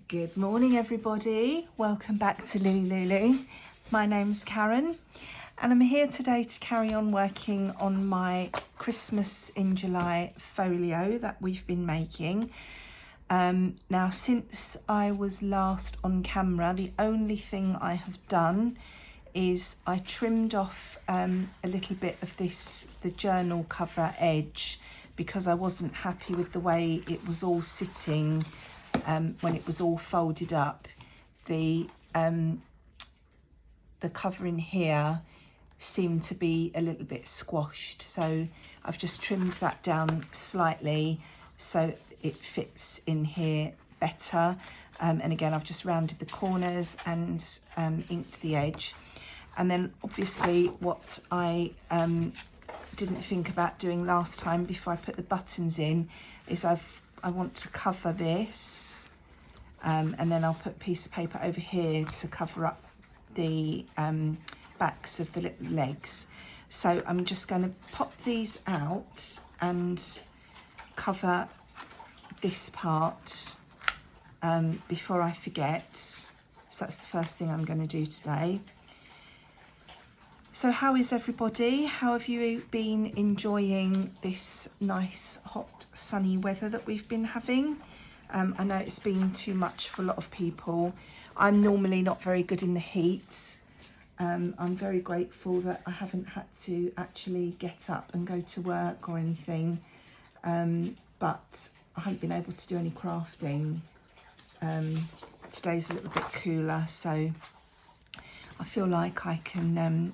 Good morning everybody, welcome back to Lulu. My name's Karen and I'm here today to carry on working on my Christmas in July folio that we've been making. Now since I was last on camera, the only thing I have done is I trimmed off a little bit of the journal cover edge because I wasn't happy with the way it was all sitting. When it was all folded up, the cover in here seemed to be a little bit squashed, so I've just trimmed that down slightly so it fits in here better, and again I've just rounded the corners and inked the edge. And then obviously what I didn't think about doing last time before I put the buttons in is I want to cover this. And then I'll put a piece of paper over here to cover up the backs of the little legs. So I'm just going to pop these out and cover this part before I forget. So that's the first thing I'm going to do today. So how is everybody? How have you been enjoying this nice hot sunny weather that we've been having? I know it's been too much for a lot of people. I'm normally not very good in the heat. I'm very grateful that I haven't had to actually get up and go to work or anything. But I haven't been able to do any crafting. Today's a little bit cooler, so I feel like I can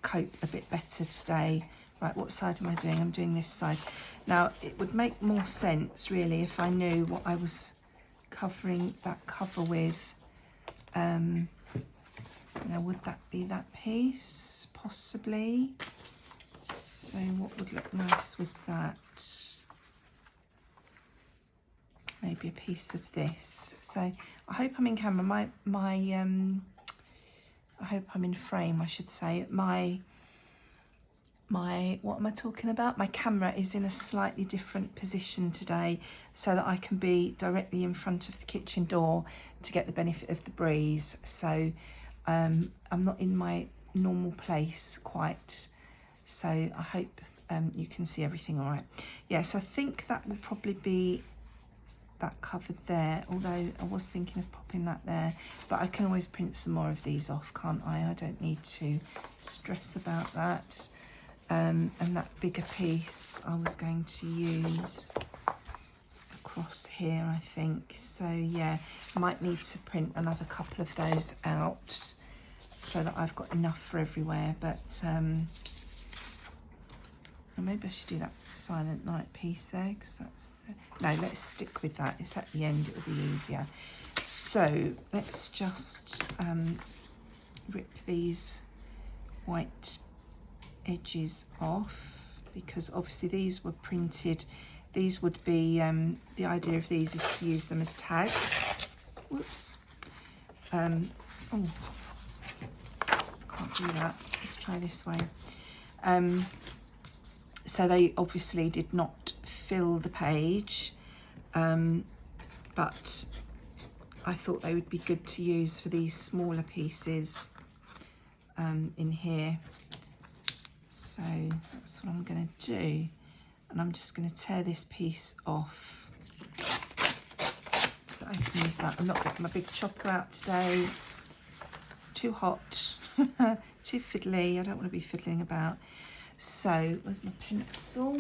cope a bit better today. Right, what side am I doing? I'm doing this side. Now, it would make more sense, really, if I knew what I was covering that cover with. Now, would that be that piece? Possibly. So, what would look nice with that? Maybe a piece of this. So, I hope I'm in camera. I hope I'm in frame, I should say. What am I talking about? My camera is in a slightly different position today so that I can be directly in front of the kitchen door to get the benefit of the breeze. So I'm not in my normal place quite. So I hope you can see everything all right. Yes, I think that will probably be that covered there, although I was thinking of popping that there, but I can always print some more of these off, can't I? I don't need to stress about that. And that bigger piece I was going to use across here, I think. So yeah, might need to print another couple of those out so that I've got enough for everywhere. But maybe I should do that Silent Night piece there, because that's no, let's stick with that. It's at the end, it'll be easier. So let's just rip these white edges off, because obviously these were printed. These would be the idea of these is to use them as tags. Whoops. Oh, can't do that. Let's try this way. So they obviously did not fill the page, but I thought they would be good to use for these smaller pieces in here. So that's what I'm going to do, and I'm just going to tear this piece off so I can use that. I'm not getting my big chopper out today, too hot, too fiddly, I don't want to be fiddling about. So where's my pencil?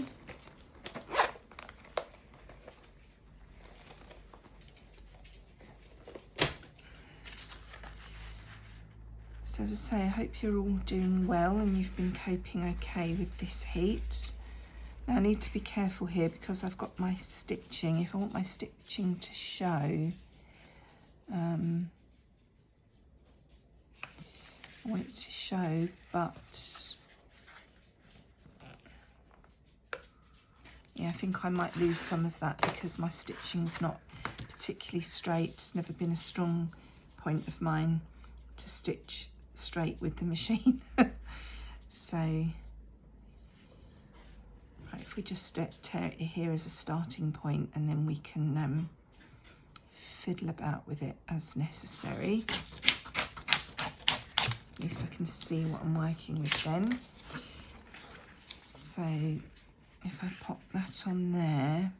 So as I say, I hope you're all doing well and you've been coping okay with this heat. Now I need to be careful here because I've got my stitching. If I want my stitching to show, I want it to show, but yeah, I think I might lose some of that because my stitching's not particularly straight. It's never been a strong point of mine to stitch straight with the machine. So right, if we just tear it here as a starting point, and then we can fiddle about with it as necessary. At least I can see what I'm working with then. So if I pop that on there,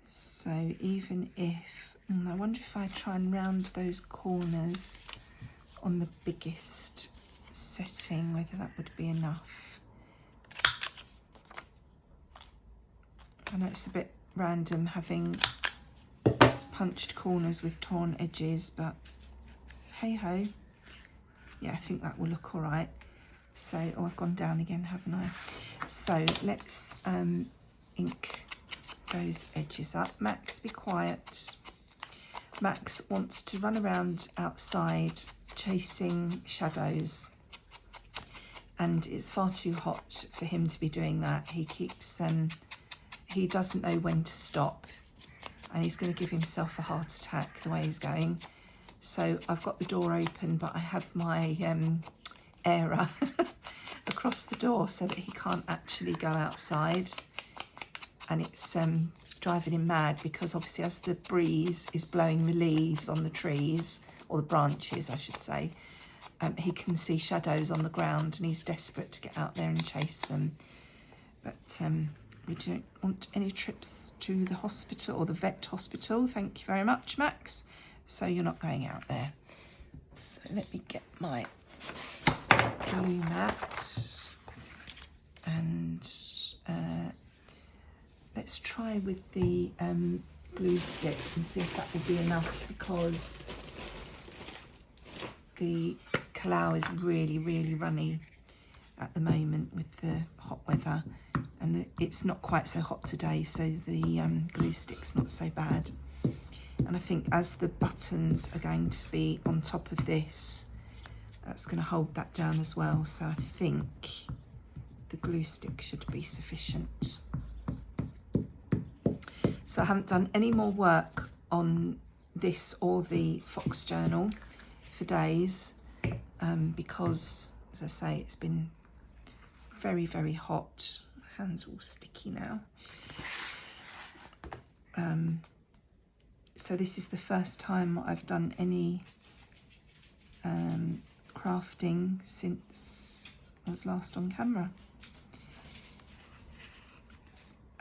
so even if, I wonder if I try and round those corners on the biggest setting, whether that would be enough. I know it's a bit random having punched corners with torn edges, but hey ho. Yeah, I think that will look all right. So, oh, I've gone down again, haven't I? So let's ink those edges up. Max, be quiet. Max wants to run around outside chasing shadows, and it's far too hot for him to be doing that. He keeps, he doesn't know when to stop, and he's going to give himself a heart attack the way he's going. So I've got the door open, but I have my airer across the door so that he can't actually go outside, and it's driving him mad because obviously as the breeze is blowing the leaves on the trees, or the branches I should say, he can see shadows on the ground and he's desperate to get out there and chase them. But we don't want any trips to the hospital or the vet hospital, thank you very much, Max, so you're not going out there. So let me get my glue mat and let's try with the glue stick and see if that will be enough, because the cacao is really runny at the moment with the hot weather, and it's not quite so hot today, so the glue stick's not so bad. And I think as the buttons are going to be on top of this, that's going to hold that down as well, so I think the glue stick should be sufficient. So I haven't done any more work on this or the Fox journal for days, because, as I say, it's been very hot. My hands are all sticky now. So this is the first time I've done any crafting since I was last on camera.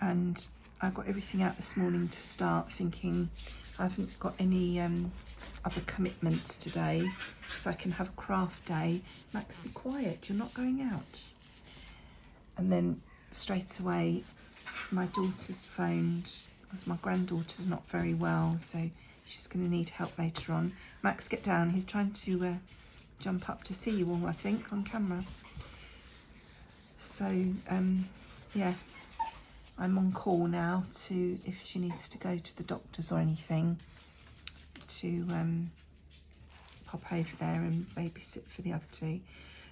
And I got everything out this morning to start, thinking I haven't got any other commitments today, so I can have a craft day. Max, be quiet, you're not going out. And then straight away my daughter's phoned, because my granddaughter's not very well, so she's going to need help later on. Max, get down, he's trying to jump up to see you all, I think, on camera. So yeah, I'm on call now to, if she needs to go to the doctors or anything, to pop over there and babysit for the other two.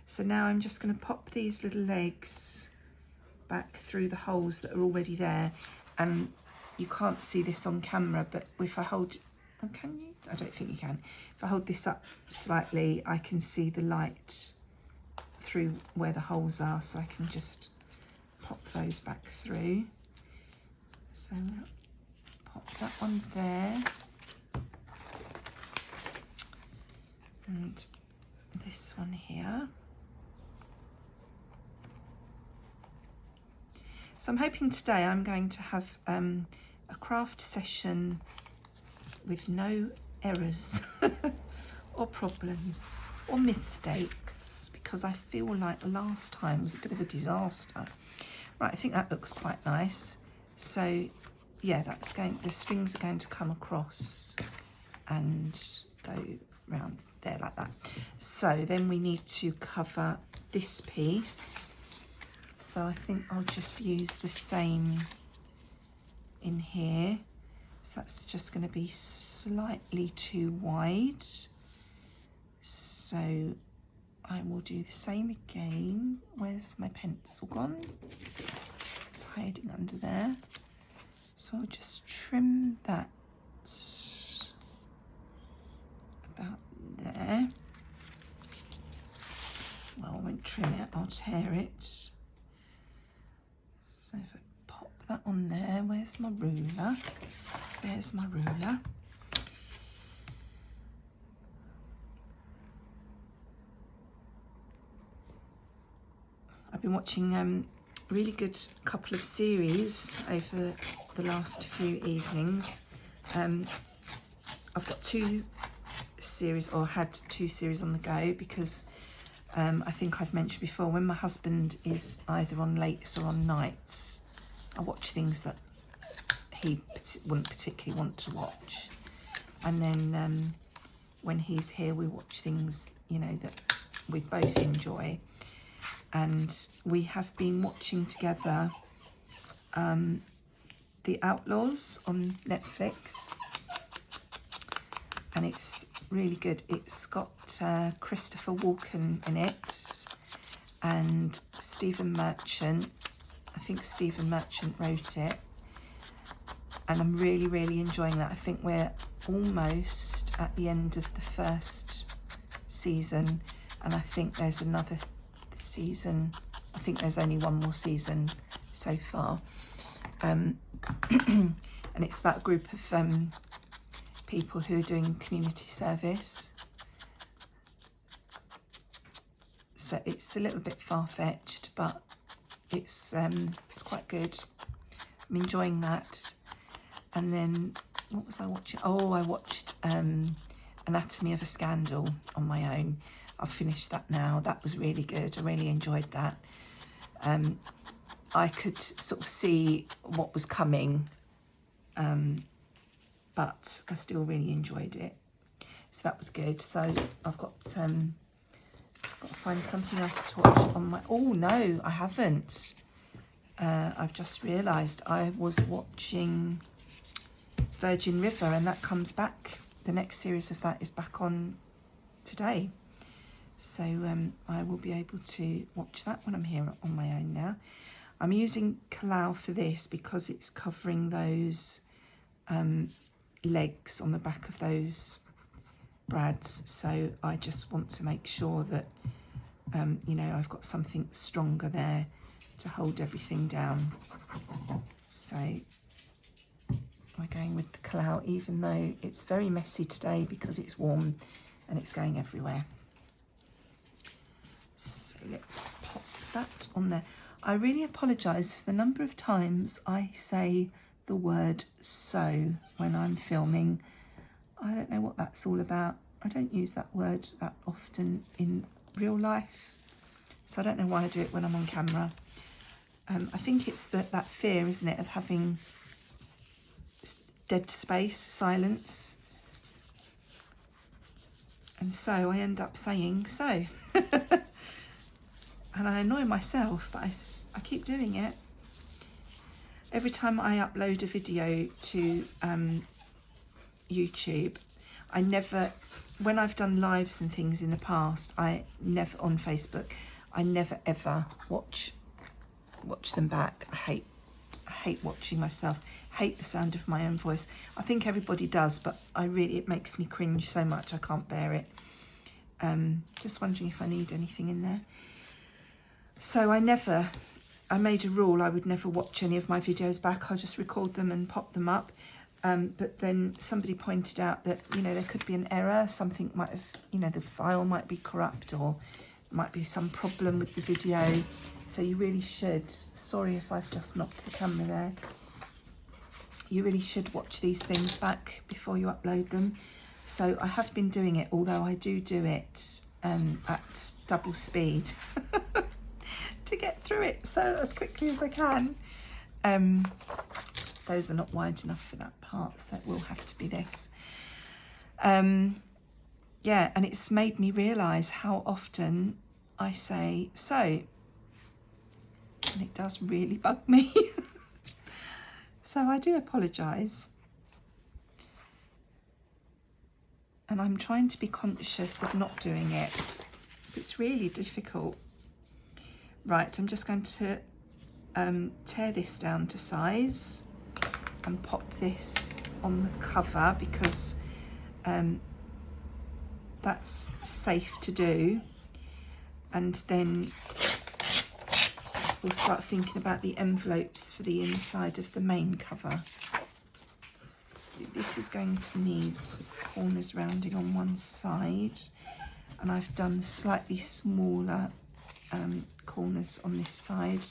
So now I'm just going to pop these little legs back through the holes that are already there, and you can't see this on camera, but if I hold, oh, can you? I don't think you can. If I hold this up slightly, I can see the light through where the holes are, so I can just pop those back through. So pop that one there, and this one here. So I'm hoping today I'm going to have a craft session with no errors or problems or mistakes, because I feel like last time was a bit of a disaster. Right, I think that looks quite nice. So yeah, that's going, the strings are going to come across and go round there like that. So then we need to cover this piece. So I think I'll just use the same in here. So that's just going to be slightly too wide. So I will do the same again. Where's my pencil gone? It's hiding under there. So I'll just trim that about there. Well, I won't trim it, I'll tear it. So if I pop that on there, where where's my ruler? There's my ruler. I've been watching a really good couple of series over the last few evenings. I've got 2 series, or had 2 series on the go, because I think I've mentioned before, when my husband is either on lates or on nights, I watch things that he wouldn't particularly want to watch. And then when he's here, we watch things, you know, that we both enjoy. And we have been watching together The Outlaws on Netflix. And it's really good. It's got Christopher Walken in it and Stephen Merchant. I think Stephen Merchant wrote it. And I'm really, really enjoying that. I think we're almost at the end of the first season. And I think there's another season. I think there's only one more season so far. And it's about a group of people who are doing community service. So it's a little bit far-fetched, but it's quite good. I'm enjoying that. And then what was I watching? Oh, I watched Anatomy of a Scandal on my own. I've finished that now. That was really good. I really enjoyed that. I could sort of see what was coming, but I still really enjoyed it. So that was good. So I've got to find something else to watch on my... Oh, no, I haven't. I've just realised I was watching Virgin River, and that comes back. The next series of that is back on today. So I will be able to watch that when I'm here on my own now. I'm using Camellia for this because it's covering those legs on the back of those brads. So I just want to make sure that, you know, I've got something stronger there to hold everything down. So we're going with the Camellia, even though it's very messy today because it's warm and it's going everywhere. So let's pop that on there. I really apologise for the number of times I say the word so when I'm filming. I don't know what that's all about. I don't use that word that often in real life, so I don't know why I do it when I'm on camera. I think it's that fear, isn't it, of having dead space, silence. And so I end up saying so. And I annoy myself, but I keep doing it. Every time I upload a video to YouTube, I never, when I've done lives and things in the past, I never, on Facebook, I never ever watch them back. I hate watching myself. Hate the sound of my own voice. I think everybody does, but it makes me cringe so much I can't bear it. Just wondering if I need anything in there. So I made a rule I would never watch any of my videos back. I'll just record them and pop them up. But then somebody pointed out that, you know, there could be an error. Something might have, you know, the file might be corrupt, or might be some problem with the video. So you really should, sorry if I've just knocked the camera there. You really should watch these things back before you upload them. So I have been doing it, although I do it at double speed to get through it so as quickly as I can. Those are not wide enough for that part, so it will have to be this. Yeah, and it's made me realise how often I say so, and it does really bug me. So I do apologise. And I'm trying to be conscious of not doing it. It's really difficult. Right, I'm just going to tear this down to size and pop this on the cover because that's safe to do. And then we'll start thinking about the envelopes for the inside of the main cover. This is going to need corners rounding on one side, and I've done slightly smaller corners on this side.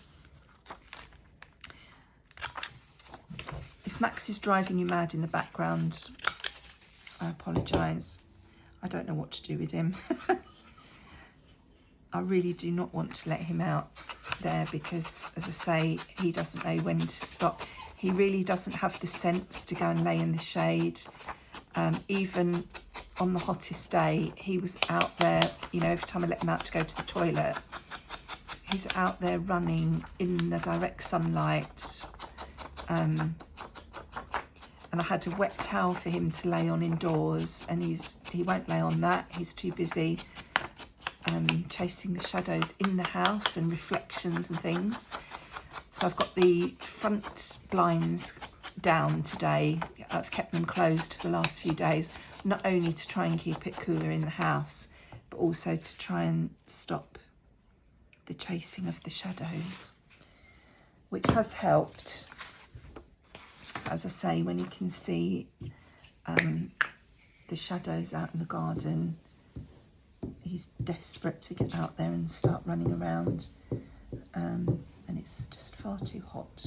If Max is driving you mad in the background, I apologise. I don't know what to do with him. I really do not want to let him out there because, as I say, he doesn't know when to stop. He really doesn't have the sense to go and lay in the shade. Even on the hottest day, he was out there, you know, every time I let him out to go to the toilet, he's out there running in the direct sunlight. And I had a wet towel for him to lay on indoors, and he won't lay on that. He's too busy chasing the shadows in the house and reflections and things. So I've got the front blinds down today. I've kept them closed for the last few days, not only to try and keep it cooler in the house, but also to try and stop the chasing of the shadows, which has helped. As I say, when you can see the shadows out in the garden, he's desperate to get out there and start running around, and it's just far too hot.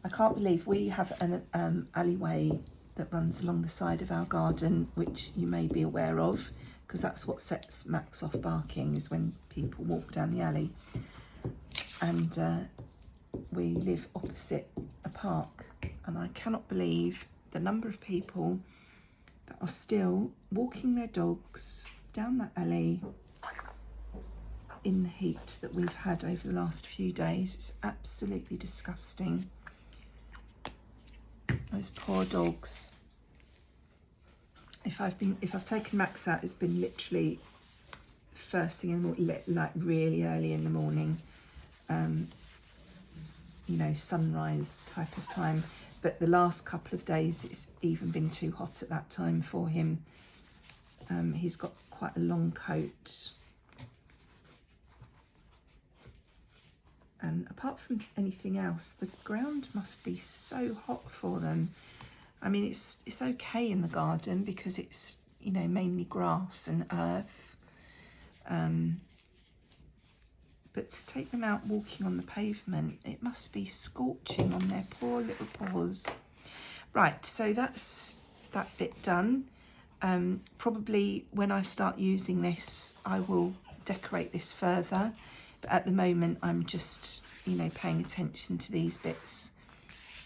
I can't believe we have an alleyway that runs along the side of our garden, which you may be aware of, because that's what sets Max off barking, is when people walk down the alley. And we live opposite a park, and I cannot believe the number of people that are still walking their dogs down that alley in the heat that we've had over the last few days. It's absolutely disgusting. Those poor dogs. If I've taken Max out, it's been literally first thing in the morning, like really early in the morning. You know, sunrise type of time. But the last couple of days, it's even been too hot at that time for him. He's got quite a long coat. And apart from anything else, the ground must be so hot for them. I mean, it's okay in the garden because it's, you know, mainly grass and earth. But to take them out walking on the pavement, it must be scorching on their poor little paws. Right, so that's that bit done. Probably when I start using this, I will decorate this further. But at the moment, I'm just, you know, paying attention to these bits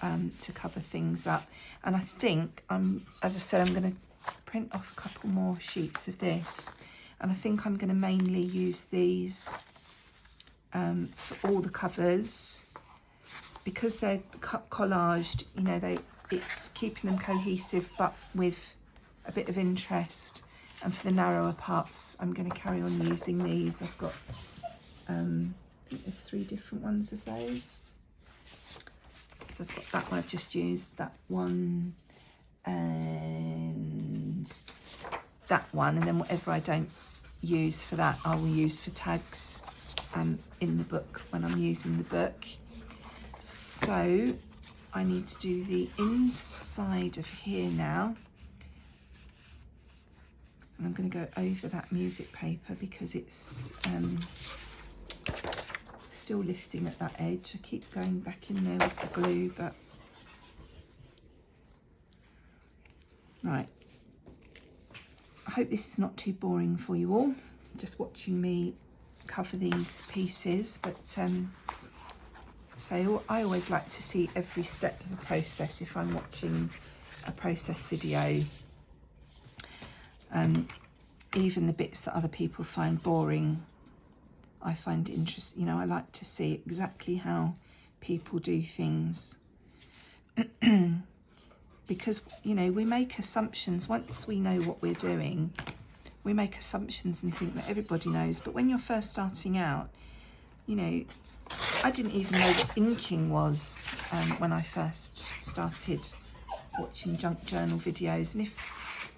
to cover things up. And I think, as I said, I'm going to print off a couple more sheets of this. And I think I'm going to mainly use these for all the covers, because they're collaged, you know, it's keeping them cohesive but with a bit of interest. And for the narrower parts, I'm going to carry on using these. I've got I think there's 3 different ones of those. So I've got that one I've just used, that one and that one, and then whatever I don't use for that, I will use for tags in the book when I'm using the book. So I need to do the inside of here now, and I'm going to go over that music paper because it's still lifting at that edge. I keep going back in there with the glue, but right, I hope this is not too boring for you all, just watching me cover these pieces. But so I always like to see every step of the process if I'm watching a process video, even the bits that other people find boring, I find interesting. You know, I like to see exactly how people do things because, you know, we make assumptions. Once we know what we're doing, we make assumptions and think that everybody knows. But when you're first starting out, you know, I didn't even know what inking was when I first started watching junk journal videos. And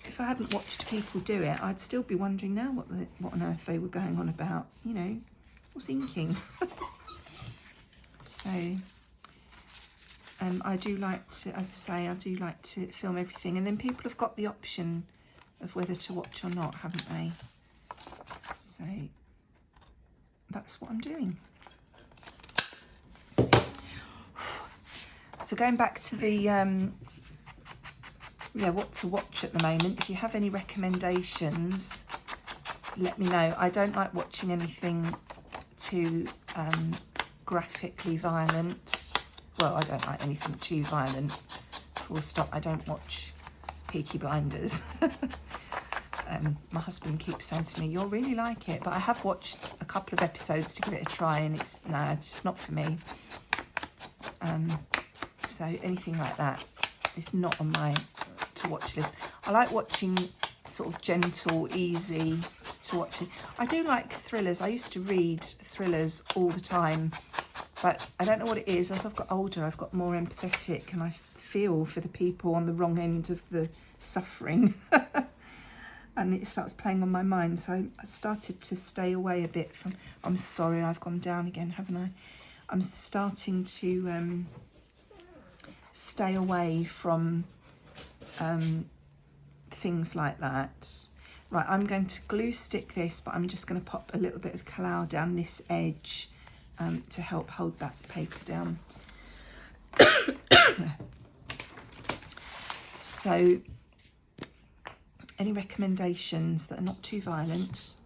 if I hadn't watched people do it, I'd still be wondering now what on earth they were going on about, you know, I was thinking. So, I do like to, as I say, I do like to film everything, and then people have got the option of whether to watch or not, haven't they? So, that's what I'm doing. So going back to the, yeah, what to watch at the moment. If you have any recommendations, let me know. I don't like watching anything too graphically violent. Well, I don't like anything too violent. Full stop. I don't watch Peaky Blinders. My husband keeps saying to me, "You'll really like it," but I have watched a couple of episodes to give it a try, and it's just not for me. So anything like that is not on my to watch list. I like watching sort of gentle, easy to watch. I do like thrillers. I used to read thrillers all the time, but I don't know what it is. As I've got older, I've got more empathetic, and I feel for the people on the wrong end of the suffering. And it starts playing on my mind. So I started to stay away a bit from, I'm sorry, I've gone down again, haven't I? I'm starting to stay away from things like that. Right, I'm going to glue stick this, but I'm just going to pop a little bit of Camellia down this edge to help hold that paper down. So, any recommendations that are not too violent,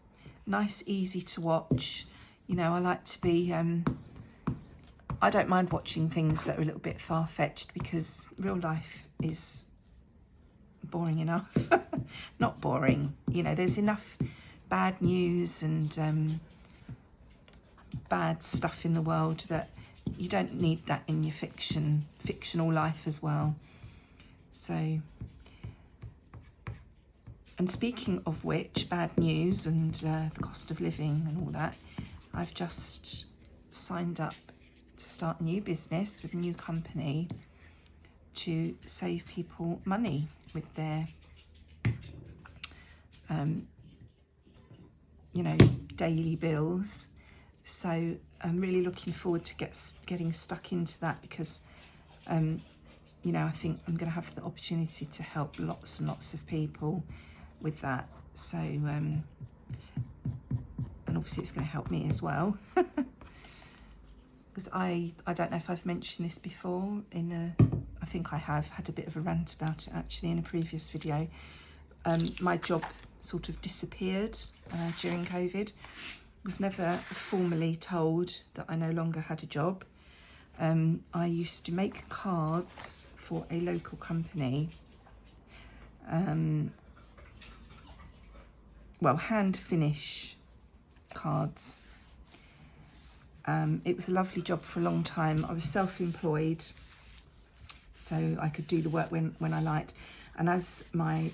nice, easy to watch? You know, I like to be, I don't mind watching things that are a little bit far-fetched, because real life is boring enough. Not boring, you know, there's enough bad news and bad stuff in the world that you don't need that in your fictional life as well. So, and speaking of which, bad news and the cost of living and all that, I've just signed up to start a new business with a new company to save people money with their, you know, daily bills. So I'm really looking forward to getting stuck into that, because, you know, I think I'm going to have the opportunity to help lots and lots of people with that. So, and obviously it's going to help me as well. Because I don't know if I've mentioned this before I think I have had a bit of a rant about it actually in a previous video. My job sort of disappeared during COVID. Was never formally told that I no longer had a job. I used to make cards for a local company. Well, hand finish cards. It was a lovely job for a long time. I was self-employed, so I could do the work when I liked. And as my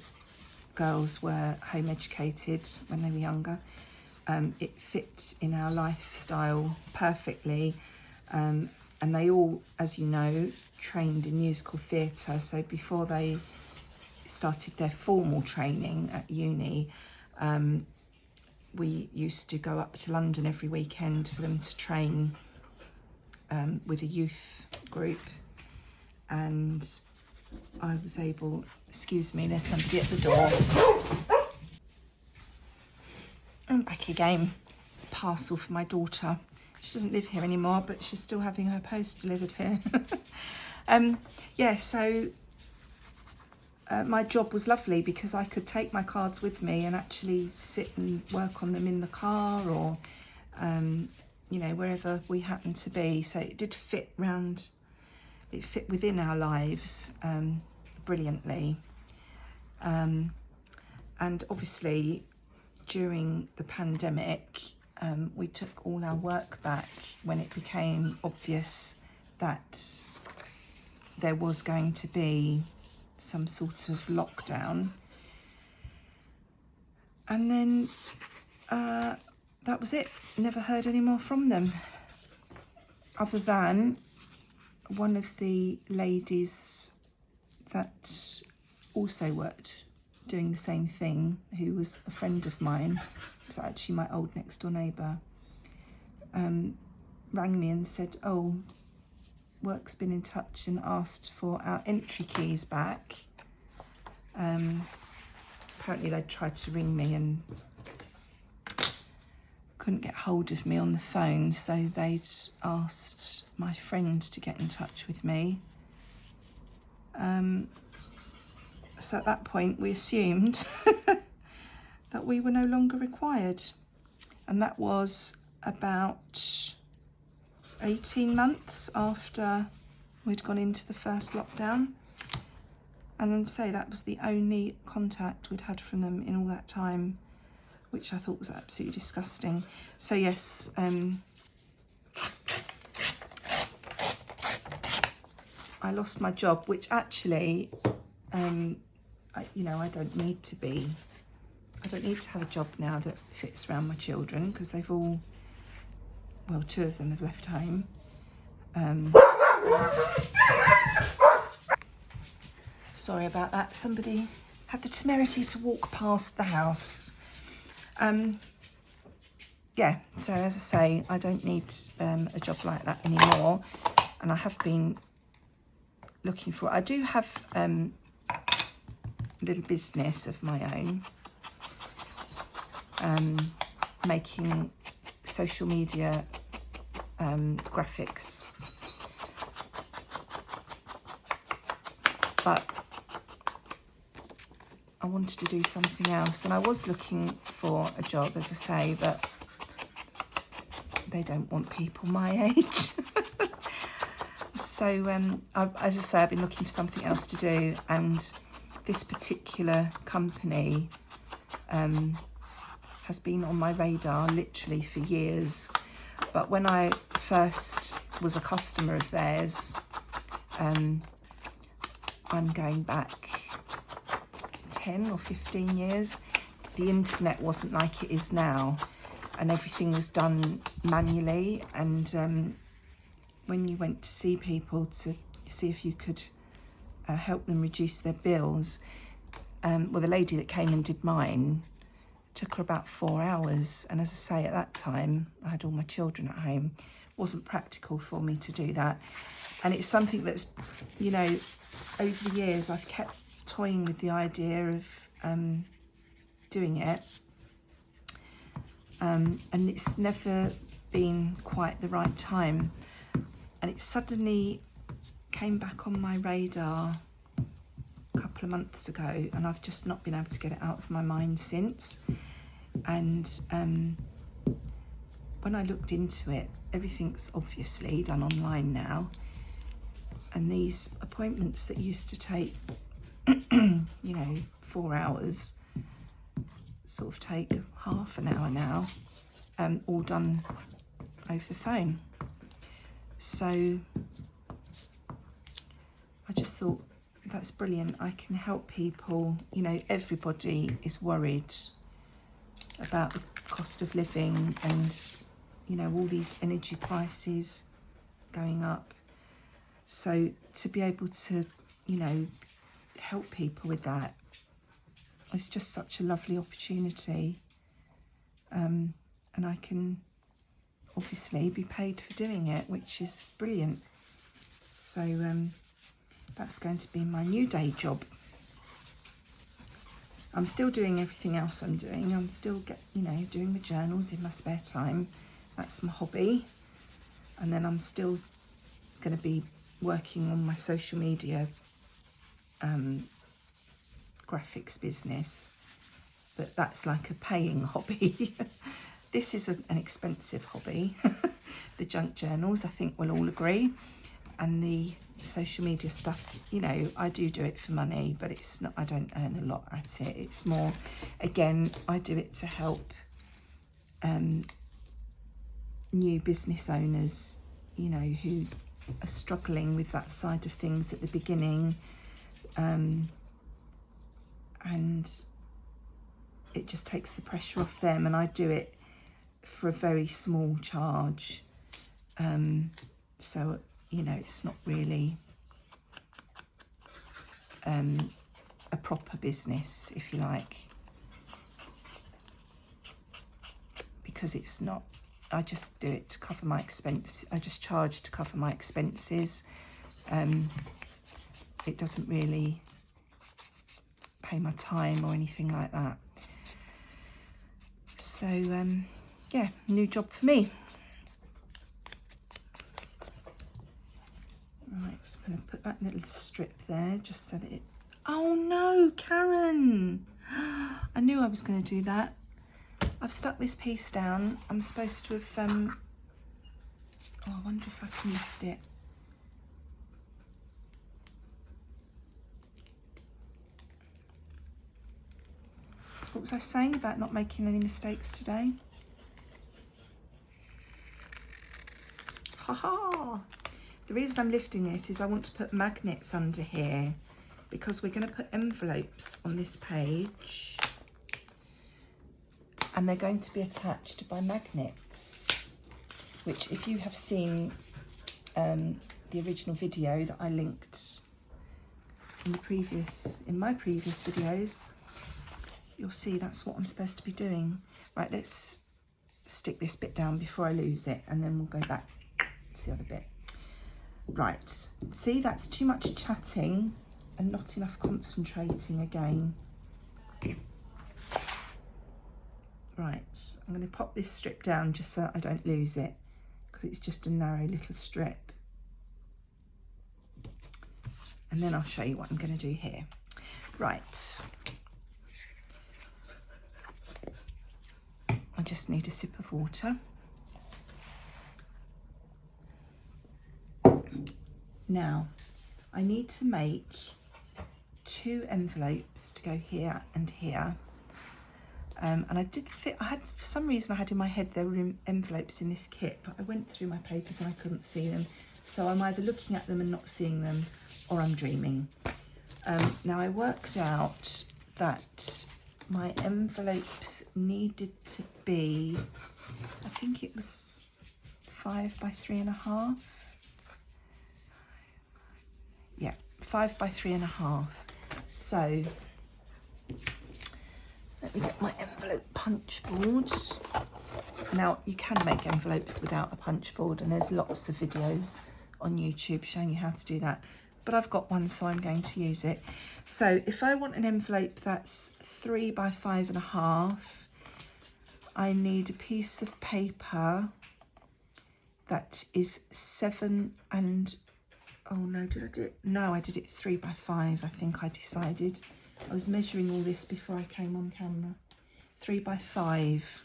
girls were home educated when they were younger, it fit in our lifestyle perfectly. And they all, as you know, trained in musical theatre. So before they started their formal training at uni, we used to go up to London every weekend for them to train with a youth group. And I was able, excuse me, there's somebody at the door. I'm back again. It's a parcel for my daughter. She doesn't live here anymore, but she's still having her post delivered here. Yeah, so my job was lovely, because I could take my cards with me and actually sit and work on them in the car, or you know, wherever we happened to be. So it did fit round, it fit within our lives brilliantly. And obviously during the pandemic, we took all our work back when it became obvious that there was going to be some sort of lockdown. And then that was it. Never heard any more from them, other than one of the ladies that also worked doing the same thing, who was a friend of mine, was actually my old next door neighbour, rang me and said, oh, work's been in touch and asked for our entry keys back. Apparently they'd tried to ring me and couldn't get hold of me on the phone, so they'd asked my friend to get in touch with me. So at that point we assumed that we were no longer required, and that was about 18 months after we'd gone into the first lockdown. And then say that was the only contact we'd had from them in all that time, which I thought was absolutely disgusting. So yes, I lost my job, which actually, I don't need to have a job now that fits around my children, because they've all, well, 2 of them have left home. Sorry about that. Somebody had the temerity to walk past the house. Yeah, so as I say, I don't need a job like that anymore, and I have been looking for it. I do have a little business of my own, making social media graphics, but I wanted to do something else, and I was looking for a job, as I say, but they don't want people my age. So as I say, I've been looking for something else to do, and this particular company has been on my radar literally for years. But when I first was a customer of theirs, I'm going back 10 or 15 years. The internet wasn't like it is now, and everything was done manually, and when you went to see people to see if you could help them reduce their bills, well, the lady that came and did mine, took her about 4 hours, and as I say, at that time I had all my children at home. It wasn't practical for me to do that, and it's something that's, over the years I've kept toying with the idea of doing it, and it's never been quite the right time, and it suddenly came back on my radar a couple of months ago, and I've just not been able to get it out of my mind since. And when I looked into it, everything's obviously done online now, and these appointments that used to take 4 hours sort of take half an hour now, all done over the phone. So I just thought, that's brilliant. I can help people. Everybody is worried about the cost of living and all these energy prices going up. So to be able to help people with that, it's just such a lovely opportunity, and I can obviously be paid for doing it, which is brilliant. So that's going to be my new day job. I'm still doing everything else I'm doing. I'm still doing my journals in my spare time. That's my hobby. And then I'm still going to be working on my social media graphics business, but that's like a paying hobby. This is an expensive hobby. The junk journals, I think we'll all agree, and the social media stuff, I do it for money, but it's not, I don't earn a lot at it. It's more, again, I do it to help new business owners, who are struggling with that side of things at the beginning, and it just takes the pressure off them, and I do it for a very small charge, so it's not really a a proper business, if you like, because it's not, I just do it to cover my expense. I just charge to cover my expenses. It doesn't really pay my time or anything like that. So yeah, new job for me. Right, so I'm going to put that little strip there just so that it, oh no, Karen, I knew I was going to do that. I've stuck this piece down. I'm supposed to have oh, I wonder if I can lift it. What was I saying about not making any mistakes today? Haha! The reason I'm lifting this is I want to put magnets under here because we're going to put envelopes on this page and they're going to be attached by magnets, which if you have seen the original video that I linked in my previous videos, you'll see that's what I'm supposed to be doing. Right, let's stick this bit down before I lose it and then we'll go back to the other bit. Right, see, that's too much chatting and not enough concentrating again. Right, I'm going to pop this strip down just so I don't lose it because it's just a narrow little strip. And then I'll show you what I'm going to do here. Right. I just need a sip of water. Now, I need to make 2 envelopes to go here and here. And for some reason I had in my head there were envelopes in this kit, but I went through my papers and I couldn't see them. So I'm either looking at them and not seeing them, or I'm dreaming. Now I worked out that my envelopes needed to be, I think it was 5 by 3.5. Yeah, 5 by 3.5. So let me get my envelope punch board. Now you can make envelopes without a punch board, and there's lots of videos on YouTube showing you how to do that. But I've got one, so I'm going to use it. So if I want an envelope that's 3 by 5.5, I need a piece of paper that is 7 and, oh no, did I do it? No, I did it 3 by 5, I think I decided. I was measuring all this before I came on camera. 3 by 5.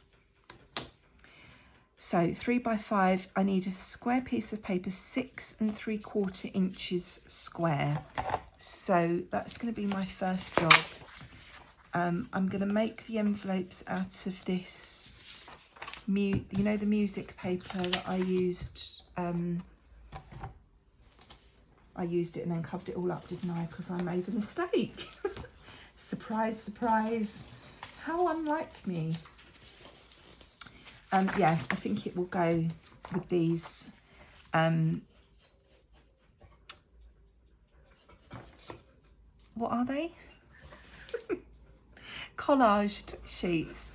So 3 by 5, I need a square piece of paper, 6 3/4 inches square. So that's going to be my first job. I'm going to make the envelopes out of this, you know, the music paper that I used. I used it and then covered it all up, didn't I? Because I made a mistake. Surprise, surprise. How unlike me. Yeah, I think it will go with these. What are they? Collaged sheets.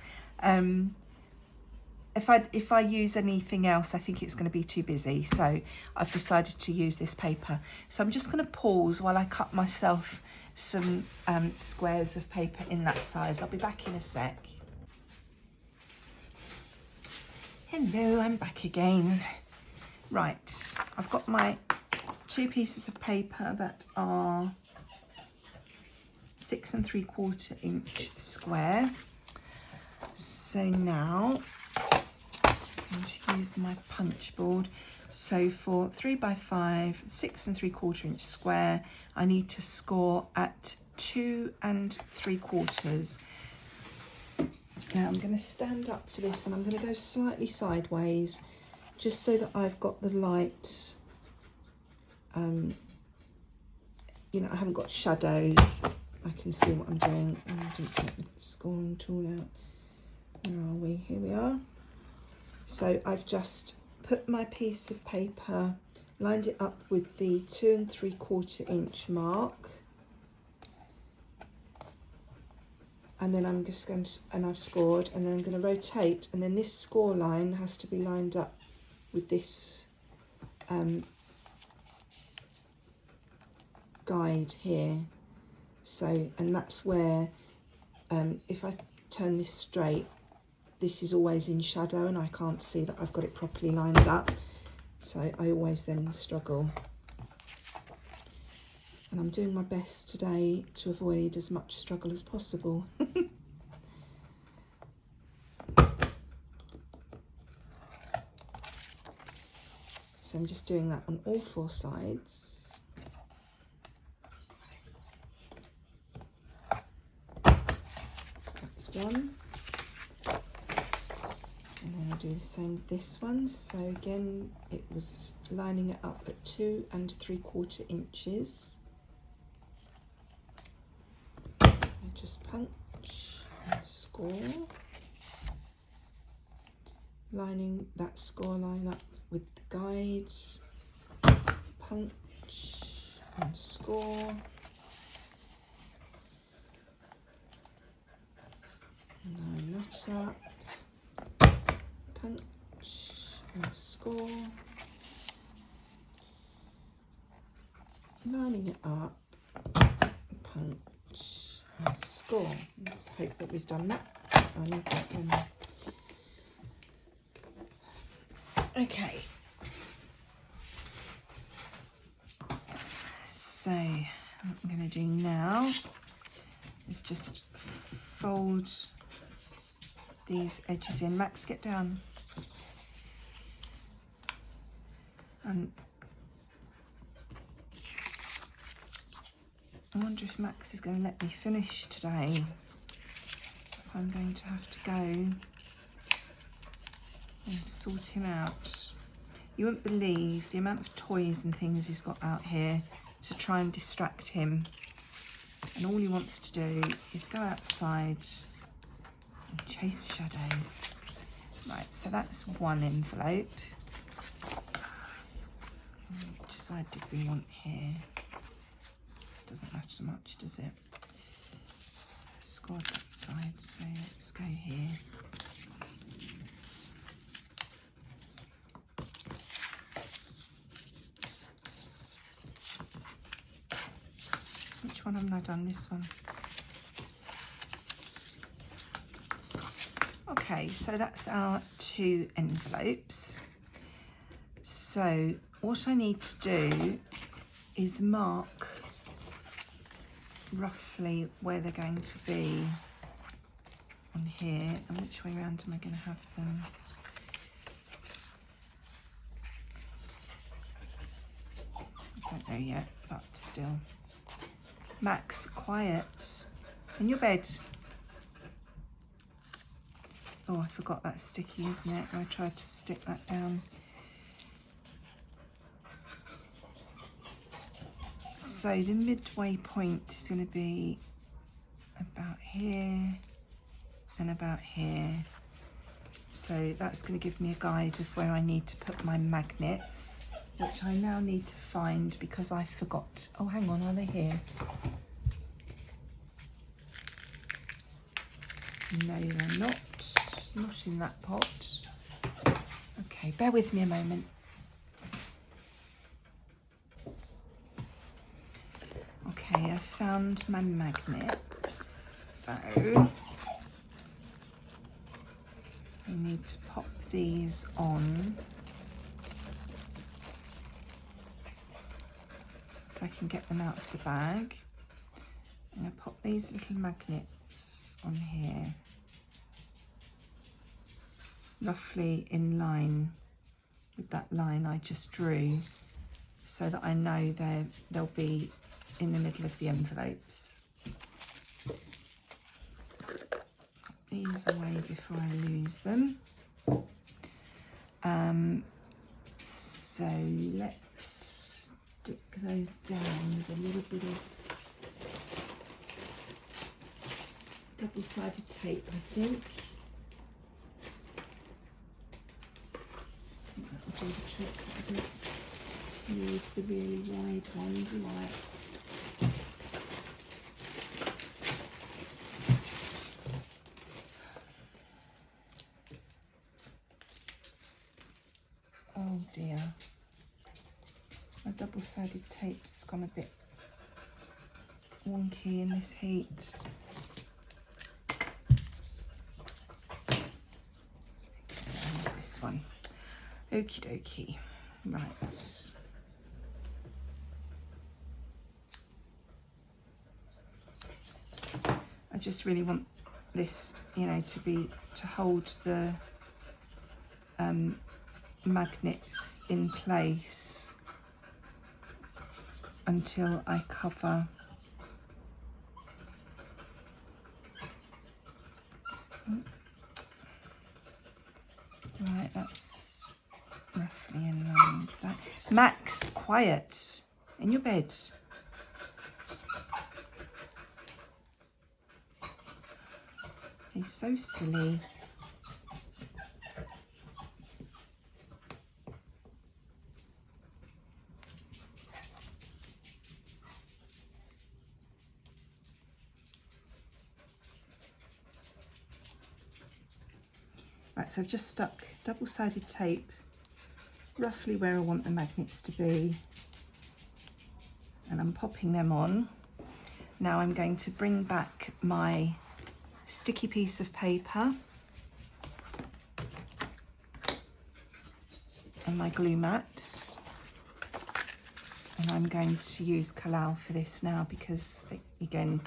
If I use anything else, I think it's going to be too busy. So I've decided to use this paper. So I'm just going to pause while I cut myself some squares of paper in that size. I'll be back in a sec. Hello, I'm back again. Right, I've got my 2 pieces of paper that are 6 3/4 inch square. So now I'm going to use my punch board. So for 3 by 5, 6 3/4 inch square, I need to score at 2 3/4. Now I'm going to stand up for this and I'm going to go slightly sideways just so that I've got the light, you know, I haven't got shadows. I can see what I'm doing. I didn't take the scoring tool out. Where are we? Here we are. So I've just put my piece of paper, lined it up with the 2 3/4 inch mark. and then I'm just going to, and I've scored, and then I'm going to rotate, and then this score line has to be lined up with this guide here. So, and that's where if I turn this straight, this is always in shadow and I can't see that I've got it properly lined up, so I always then struggle. And I'm doing my best today to avoid as much struggle as possible. So I'm just doing that on all 4 sides. So that's one. And then I'll do the same with this one. So again, it was lining it up at 2 3/4 inches. Just punch and score, lining that score line up with the guide, punch and score, line that up, punch and score, lining it up, punch and score. Let's hope that we've done that. I need that one. Okay. So what I'm going to do now is just fold these edges in. Max, get down. And I wonder if Max is going to let me finish today. If I'm going to have to go and sort him out. You wouldn't believe the amount of toys and things he's got out here to try and distract him. And all he wants to do is go outside and chase shadows. Right, so that's one envelope. Which side did we want here? Doesn't matter much, does it? I scored that side, so let's go here. Which one haven't I done? This one. Okay, so that's our 2 envelopes. So what I need to do is mark roughly where they're going to be on here, and which way around am I going to have them. I don't know yet, but still. Max, quiet. In your bed. Oh, I forgot that's sticky, isn't it? I tried to stick that down. So the midway point is going to be about here and about here. So that's going to give me a guide of where I need to put my magnets, which I now need to find because I forgot. Oh, hang on, are they here? No, they're not. Not in that pot. Okay, bear with me a moment. Okay, I found my magnets, so I need to pop these on. If I can get them out of the bag. I'm going to pop these little magnets on here, roughly in line with that line I just drew, so that I know they'll be in the middle of the envelopes. Put these away before I lose them. So let's stick those down with a little bit of double-sided tape, I think. That'll do the trick. I don't need the really wide one, do I? My double-sided tape's gone a bit wonky in this heat. Okay, there's this one. Okie dokie. Right. I just really want this, you know, to hold the magnets in place until I cover. Right, that's roughly in line with that. Max, quiet in your bed. He's so silly. Right, so I've just stuck double-sided tape roughly where I want the magnets to be, and I'm popping them on. Now I'm going to bring back my sticky piece of paper and my glue mat, and I'm going to use Camellia for this now because, again,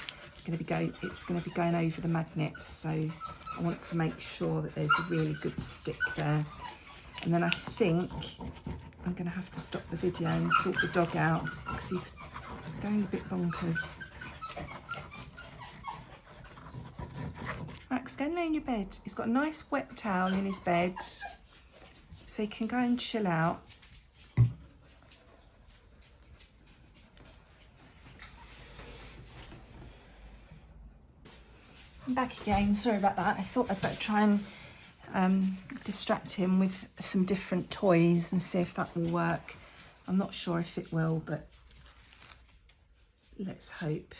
it's going to be going over the magnets, so I want to make sure that there's a really good stick there. And then I think I'm going to have to stop the video and sort the dog out because he's going a bit bonkers. Max, go and lay in your bed. He's got a nice wet towel in his bed, so he can go and chill out. I'm back again, sorry about that. I thought I'd better try and distract him with some different toys and see if that will work. I'm not sure if it will, but let's hope.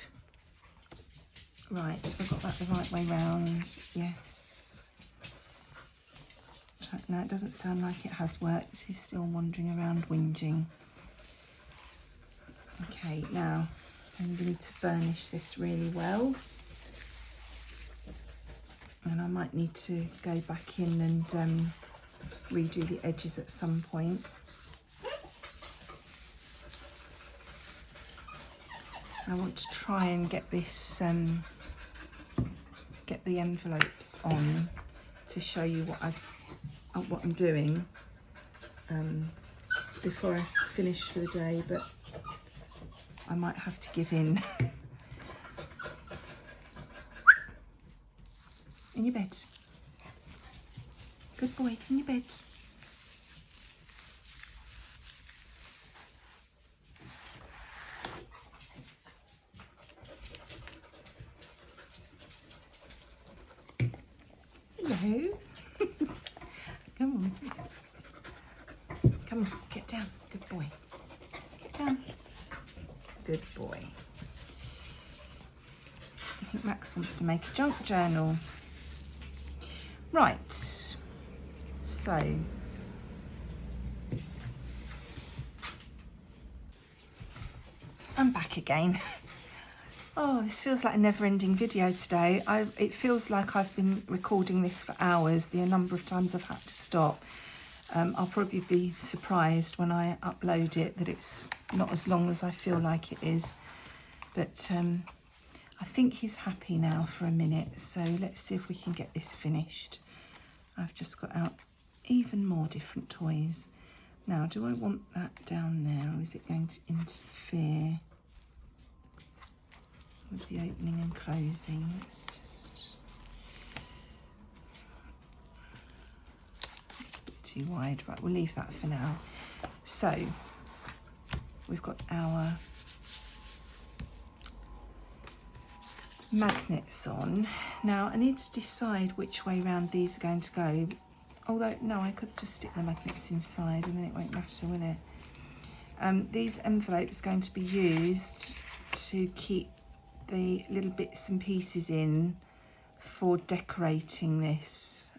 Right, so I've got that the right way round. Yes. No, it doesn't sound like it has worked. He's still wandering around whinging. Okay, now I'm going to burnish this really well. And I might need to go back in and redo the edges at some point. I want to try and get this, get the envelopes on to show you what I'm doing before I finish for the day, but I might have to give in. In your bed. Good boy, in your bed. Hello. Come on. Come on, get down. Good boy. Get down. Good boy. I think Max wants to make a junk journal. Right, so I'm back again. Oh, this feels like a never-ending video today. It feels like I've been recording this for hours, the number of times I've had to stop. I'll probably be surprised when I upload it that it's not as long as I feel like it is. But I think he's happy now for a minute, so let's see if we can get this finished. I've just got out even more different toys. Now, do I want that down there, or is it going to interfere with the opening and closing? It's a bit too wide. Right, we'll leave that for now. So, we've got our magnets on. Now I need to decide which way round these are going to go, although no, I could just stick the magnets inside and then it won't matter, will it? These envelopes are going to be used to keep the little bits and pieces in for decorating this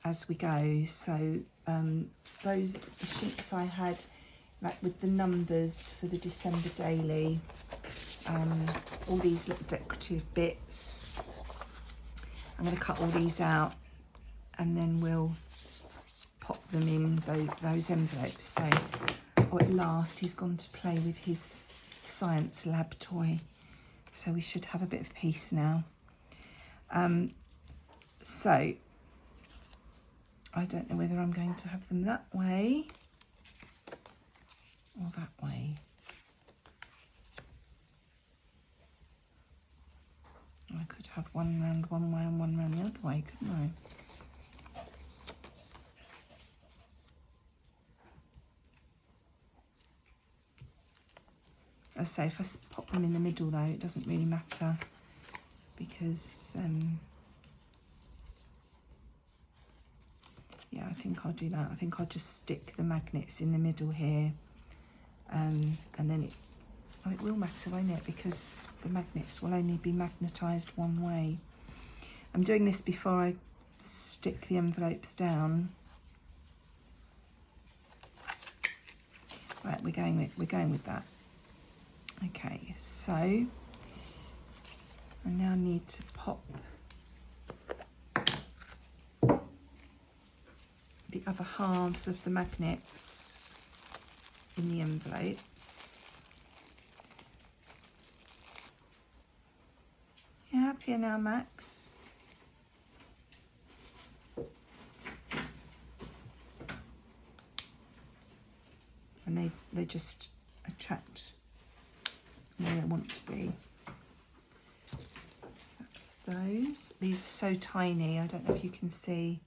as we go. So those sheets I had like with the numbers for the December daily, all these little decorative bits. I'm going to cut all these out and then we'll pop them in those envelopes. So, oh, at last he's gone to play with his science lab toy. So we should have a bit of peace now. So I don't know whether I'm going to have them that way or that way. I could have one round one way and one round the other way, couldn't I? I say if I pop them in the middle though, it doesn't really matter because yeah, I think I'll do that. I think I'll just stick the magnets in the middle here, and then it will matter, won't it? Because the magnets will only be magnetised one way. I'm doing this before I stick the envelopes down. Right, we're going with that. Okay, so I now need to pop the other halves of the magnets in the envelopes. You happier now, Max? And they just attract where they want to be. So that's those. These are so tiny. I don't know if you can see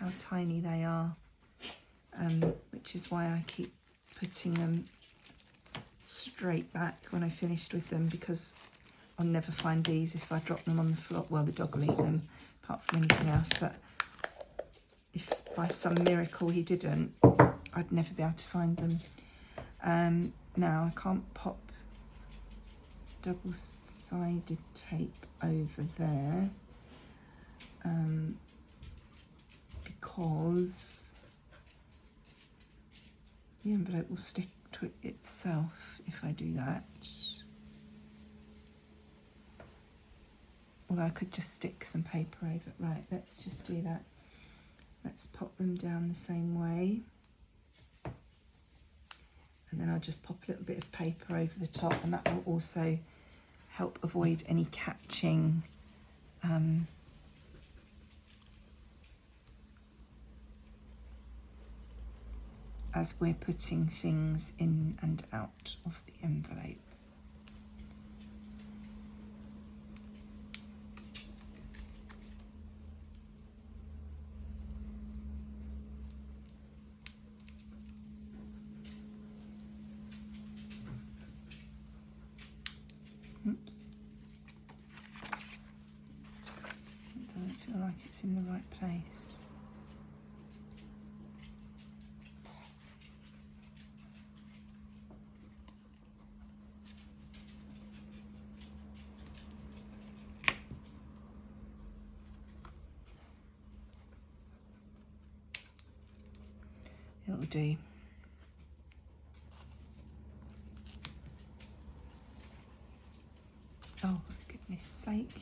how tiny they are, which is why I keep putting them straight back when I finished with them, because I'll never find these if I drop them on the floor. Well, the dog will eat them apart from anything else, but if by some miracle he didn't, I'd never be able to find them. Now I can't pop double-sided tape over there because the envelope will stick to it itself if I do that. Although I could just stick some paper over it. Right, let's just do that. Let's pop them down the same way. And then I'll just pop a little bit of paper over the top, and that will also help avoid any catching as we're putting things in and out of the envelope. Oops. It doesn't feel like it's in the right place. It'll do. Oh, for goodness sake.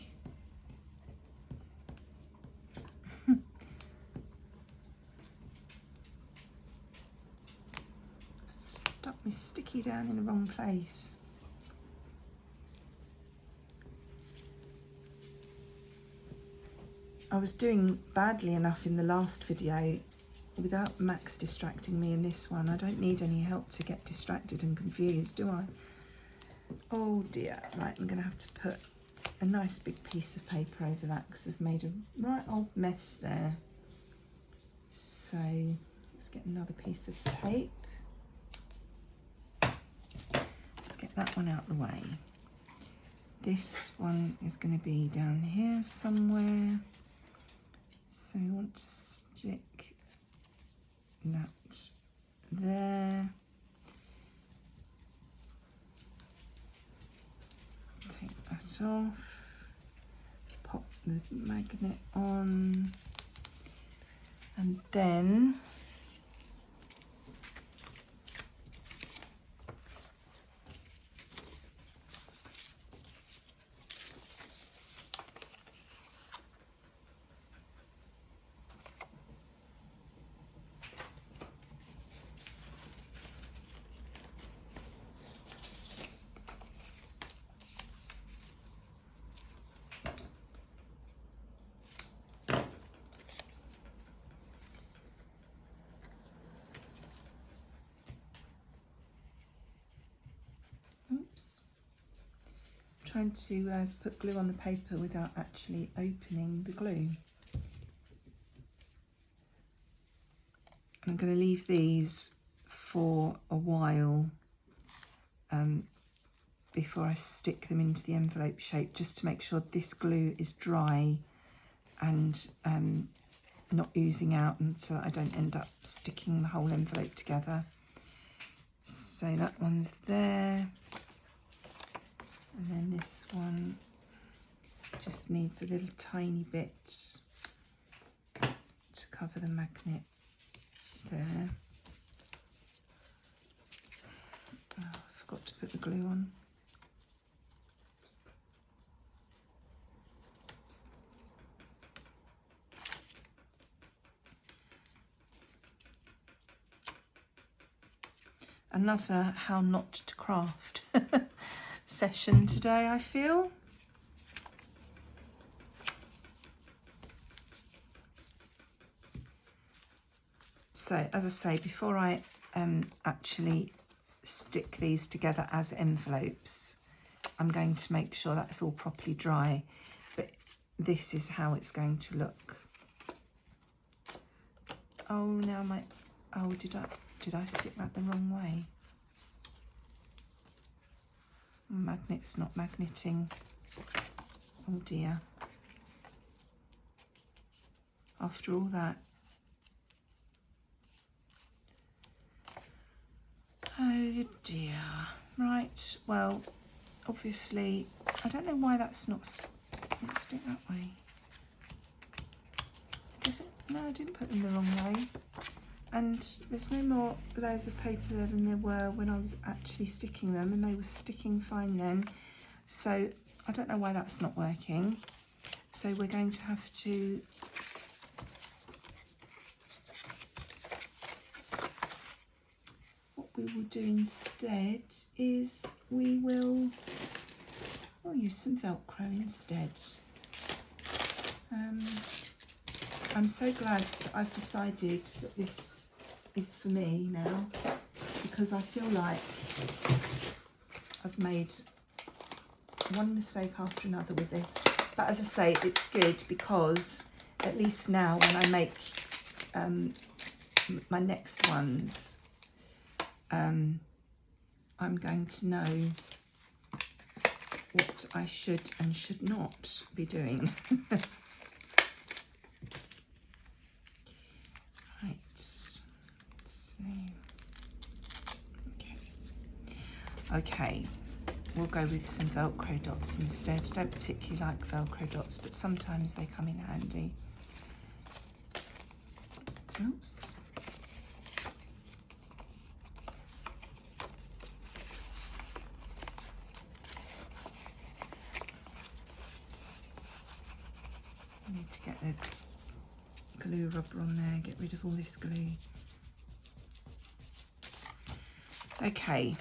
Stuck my sticky down in the wrong place. I was doing badly enough in the last video without Max distracting me in this one. I don't need any help to get distracted and confused, do I? Oh dear. Right, I'm going to have to put a nice big piece of paper over that because I've made a right old mess there. So let's get another piece of tape. Let's get that one out of the way. This one is going to be down here somewhere. So we want to stick that there. Take that off. Pop the magnet on. And then trying to put glue on the paper without actually opening the glue. I'm going to leave these for a while before I stick them into the envelope shape, just to make sure this glue is dry and not oozing out, and so that I don't end up sticking the whole envelope together. So that one's there, and then this one just needs a little tiny bit to cover the magnet there. Oh, I forgot to put the glue on. Another how not to craft session today, I feel. So, as I say, before I actually stick these together as envelopes, I'm going to make sure that's all properly dry. But this is how it's going to look. Oh, now did I stick that the wrong way? Magnet's not magneting. Oh dear. After all that. Oh dear. Right, well, obviously, I don't know why that's not stick that way. No, I didn't put them the wrong way. And there's no more layers of paper there than there were when I was actually sticking them, and they were sticking fine then. So I don't know why that's not working. So we're going to have to what we will do instead is we'll use some Velcro instead. I'm so glad that I've decided that this is for me now, because I feel like I've made one mistake after another with this. But as I say, it's good because at least now when I make my next ones, I'm going to know what I should and should not be doing. Right, so, okay, we'll go with some Velcro dots instead. I don't particularly like Velcro dots, but sometimes they come in handy. Oops. I need to get the glue rubber on there, get rid of all this glue. Okay.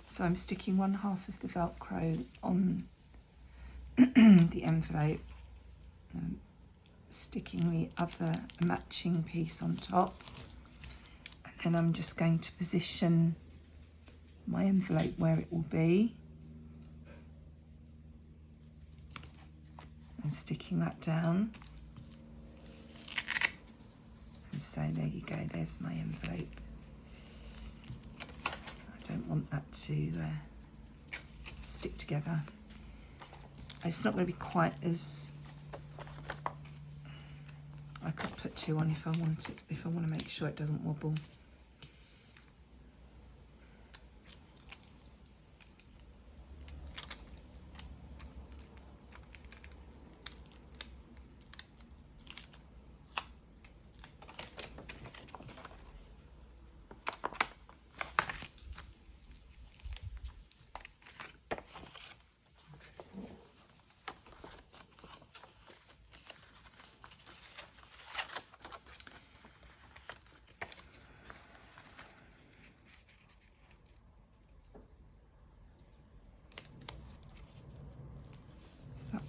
So I'm sticking one half of the Velcro on the envelope, sticking the other matching piece on top, and then I'm just going to position my envelope where it will be and sticking that down. And so there you go, there's my envelope. I don't want that to stick together. It's not going to be quite as, I could put two on if I want it, if I want to make sure it doesn't wobble.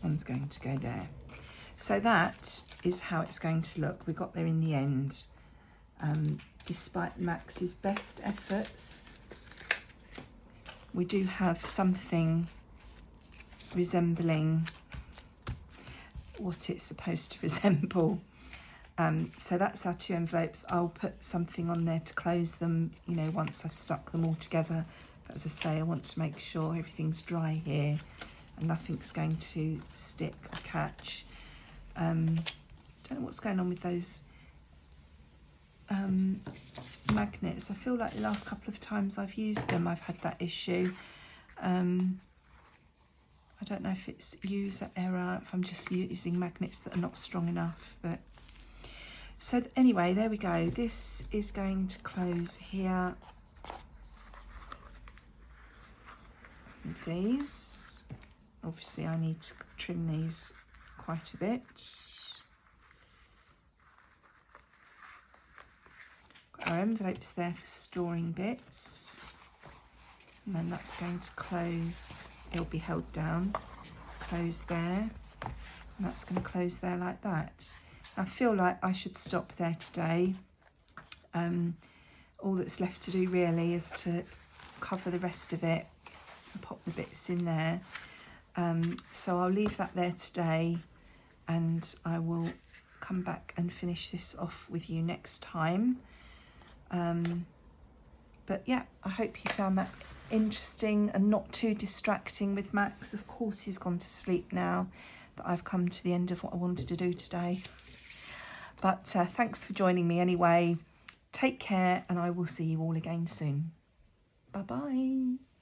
one's going to go there. So that is how it's going to look. We got there in the end. Despite Max's best efforts, we do have something resembling what it's supposed to resemble. So that's our 2 envelopes. I'll put something on there to close them, you know, once I've stuck them all together. But as I say, I want to make sure everything's dry here and nothing's going to stick or catch. Don't know what's going on with those magnets. I feel like the last couple of times I've used them, I've had that issue. I don't know if it's user error, if I'm just using magnets that are not strong enough. But so anyway, there we go. This is going to close here with these. Obviously, I need to trim these quite a bit. Got our envelopes there for storing bits, and then that's going to close. It'll be held down, close there, and that's going to close there like that. I feel like I should stop there today. All that's left to do really is to cover the rest of it and pop the bits in there. So I'll leave that there today, and I will come back and finish this off with you next time. But yeah, I hope you found that interesting and not too distracting with Max. Of course he's gone to sleep now that I've come to the end of what I wanted to do today. But thanks for joining me anyway. Take care, and I will see you all again soon. Bye bye.